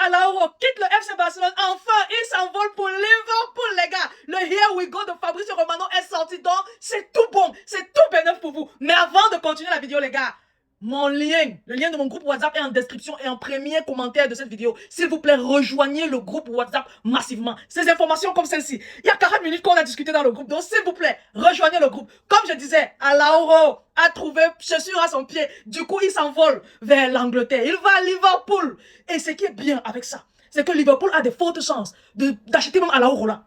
Alaouro quitte le FC Barcelone. Enfin, il s'envole pour Liverpool, les gars. Le Here We Go de Fabrizio Romano est sorti. Donc, c'est tout bon. C'est tout bénéf pour vous. Mais avant de continuer la vidéo, les gars, mon lien, le lien de mon groupe WhatsApp est en description et en premier commentaire de cette vidéo. S'il vous plaît, rejoignez le groupe WhatsApp massivement. Ces informations comme celle-ci, il y a 40 minutes qu'on a discuté dans le groupe. Donc, s'il vous plaît, rejoignez le groupe. Comme je disais, Alaouro a trouvé chaussure à son pied. Du coup, il s'envole vers l'Angleterre. Il va à Liverpool. Et ce qui est bien avec ça, c'est que Liverpool a de fortes chances d'acheter même Alaouro là,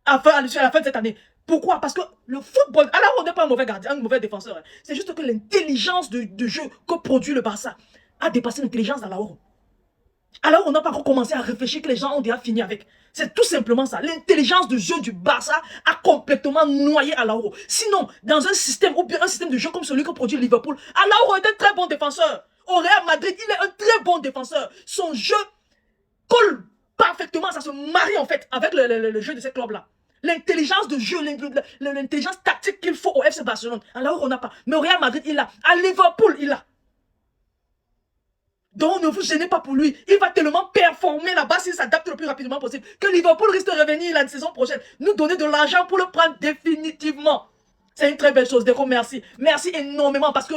à la fin de cette année. Pourquoi? Parce que le football, alors on n'est pas un mauvais gardien, un mauvais défenseur. Hein. C'est juste que l'intelligence de jeu que produit le Barça a dépassé l'intelligence d'Alaouro. Alors on n'a pas encore commencé à réfléchir que les gens ont déjà fini avec. C'est tout simplement ça. L'intelligence de jeu du Barça a complètement noyé Alaouro. Sinon, dans un système ou bien un système de jeu comme celui que produit Liverpool, Alaouro est un très bon défenseur. Au Real Madrid, il est un très bon défenseur. Son jeu colle parfaitement, ça se marie en fait avec le jeu de ces clubs-là. L'intelligence de jeu, l'intelligence tactique qu'il faut au FC Barcelone. Alors on n'a pas. Mais au Real Madrid, il l'a. À Liverpool, il l'a. Donc ne vous gênez pas pour lui. Il va tellement performer là-bas s'il s'adapte le plus rapidement possible que Liverpool risque de revenir la saison prochaine. Nous donner de l'argent pour le prendre définitivement. C'est une très belle chose. Déco, merci. Merci énormément parce que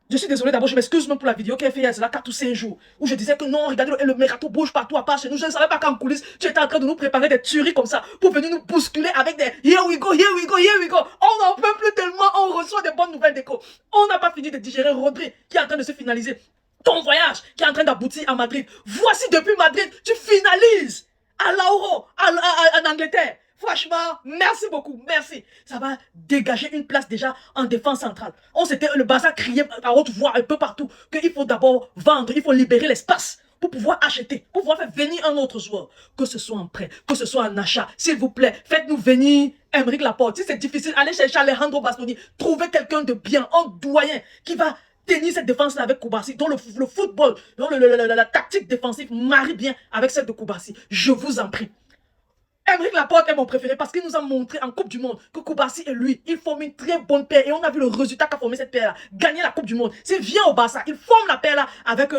je suis désolé d'abord, je m'excuse même pour la vidéo qui a fait il y a 4 ou 5 jours. Où je disais que non, regardez, le mercato bouge partout à part chez nous. Je ne savais pas qu'en coulisses, tu étais en train de nous préparer des tueries comme ça. Pour venir nous bousculer avec des here we go, here we go, here we go. On n'en peut plus tellement, on reçoit des bonnes nouvelles d'écho. On n'a pas fini de digérer Rodri qui est en train de se finaliser. Ton voyage qui est en train d'aboutir à Madrid. Voici depuis Madrid, tu finalises à Lauro, en Angleterre. Franchement, merci beaucoup, merci. Ça va dégager une place déjà en défense centrale. Le Barça criait à haute voix un peu partout qu'il faut d'abord vendre, il faut libérer l'espace pour pouvoir acheter, pour pouvoir faire venir un autre joueur. Que ce soit en prêt, que ce soit en achat, s'il vous plaît, faites-nous venir Aymeric Laporte. Si c'est difficile, allez chercher Alejandro Bastoni. Trouvez quelqu'un de bien, un doyen qui va tenir cette défense-là avec Koubarsi, dont le football, dont la tactique défensive marie bien avec celle de Koubarsi. Je vous en prie. Aymeric Laporte est mon préféré parce qu'il nous a montré en Coupe du Monde que Koubarsi et lui, ils forment une très bonne paire et on a vu le résultat qu'a formé cette paire-là. Gagner la Coupe du Monde. S'il vient au Barça, il forme la paire-là avec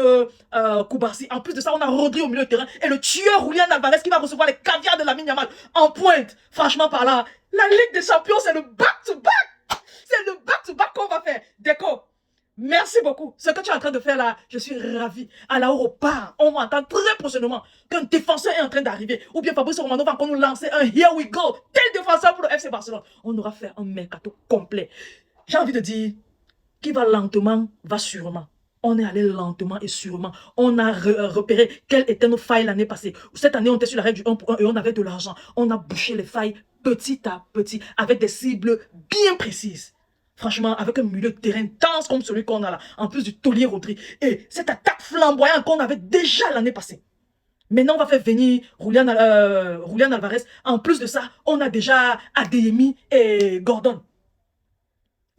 Koubarsi. En plus de ça, on a Rodri au milieu de terrain et le tueur Julian Alvarez qui va recevoir les caviars de Lamine Yamal en pointe. Franchement, par là, la Ligue des Champions, c'est le back-to-back. C'est le back-to-back qu'on va faire. Déco. Merci beaucoup. Ce que tu es en train de faire là, je suis ravi. À la part, on va entendre très prochainement qu'un défenseur est en train d'arriver. Ou bien Fabrice Romano va encore nous lancer un Here We Go. Tel défenseur pour le FC Barcelone. On aura fait un mercato complet. J'ai envie de dire, qui va lentement, va sûrement. On est allé lentement et sûrement. On a repéré quelles étaient nos failles l'année passée. Cette année, on était sur la règle du 1 pour 1 et on avait de l'argent. On a bouché les failles petit à petit avec des cibles bien précises. Franchement, avec un milieu de terrain dense comme celui qu'on a là, en plus du taulier Rodri, et cette attaque flamboyante qu'on avait déjà l'année passée. Maintenant, on va faire venir Julian Alvarez. En plus de ça, on a déjà Adeyemi et Gordon.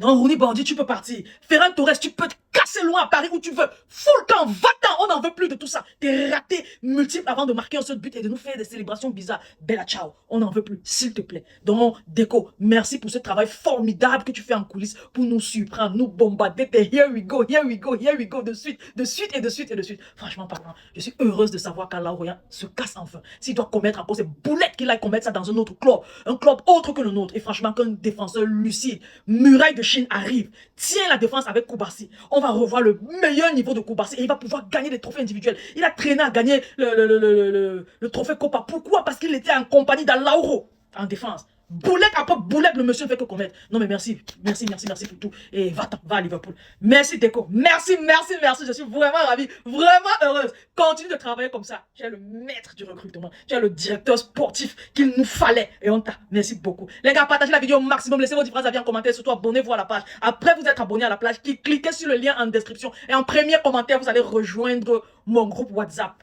Non, Rooney Bandit, tu peux partir. Ferran Torres, tu peux te casser loin à Paris où tu veux. Full camp, va-t'en, on n'en veut plus de tout ça. T'es raté multiple avant de marquer un seul but et de nous faire des célébrations bizarres. Bella ciao, on n'en veut plus, s'il te plaît. Donc, Déco, merci pour ce travail formidable que tu fais en coulisses pour nous surprendre, nous bombarder. Here we go, here we go, here we go, de suite et de suite et de suite. Franchement parlant, je suis heureuse de savoir qu'Alaouro se casse enfin. S'il doit commettre encore ces boulettes qu'il aille commettre ça dans un autre club, un club autre que le nôtre. Et franchement, qu'un défenseur lucide, muraille de Chine arrive, tient la défense avec Koubarsi. On va revoir le meilleur niveau de Koubarsi et il va pouvoir gagner des trophées individuels. Il a traîné à gagner le trophée Copa. Pourquoi? Parce qu'il était en compagnie d'Alaouro en défense. Boulette après boulette, le monsieur ne fait que commettre. Non mais merci pour tout. Et va à Liverpool. Merci Déco. Merci. Je suis vraiment ravie, vraiment heureuse. Continue de travailler comme ça. Tu es le maître du recrutement. Tu es le directeur sportif qu'il nous fallait. Et on t'a. Merci beaucoup. Les gars, partagez la vidéo au maximum. Laissez vos différents avis en commentaire. Surtout abonnez-vous à la page. Après vous êtes abonné à la page, cliquez sur le lien en description. Et en premier commentaire, vous allez rejoindre mon groupe WhatsApp.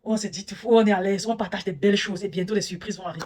On s'est dit, on est à l'aise, on partage des belles choses et bientôt les surprises vont arriver.